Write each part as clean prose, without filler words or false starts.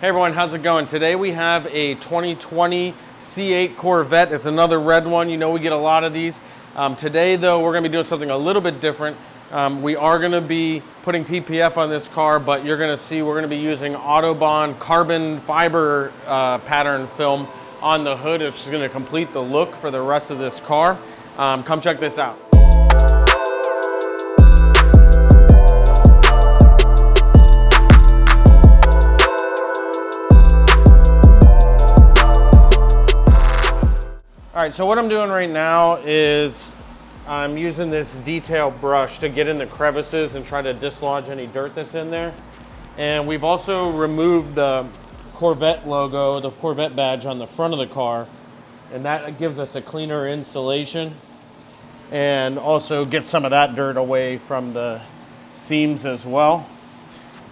Hey everyone, how's it going? Today we have a 2020 C8 Corvette. It's another red one. You know we get a lot of these. Today though, we're gonna be doing something a little bit different. We are gonna be putting PPF on this car, but you're gonna see we're gonna be using Autobahn Carbon Fiber pattern film on the hood. It's just gonna complete the look for the rest of this car. Come check this out. All right, so what I'm doing right now is I'm using this detail brush to get in the crevices and try to dislodge any dirt that's in there. And we've also removed the Corvette logo, the Corvette badge on the front of the car, and that gives us a cleaner installation and also gets some of that dirt away from the seams as well.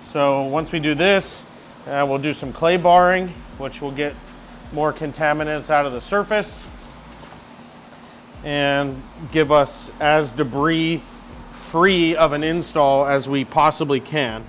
So once we do this, we'll do some clay barring, which will get more contaminants out of the surface and give us as debris free of an install as we possibly can.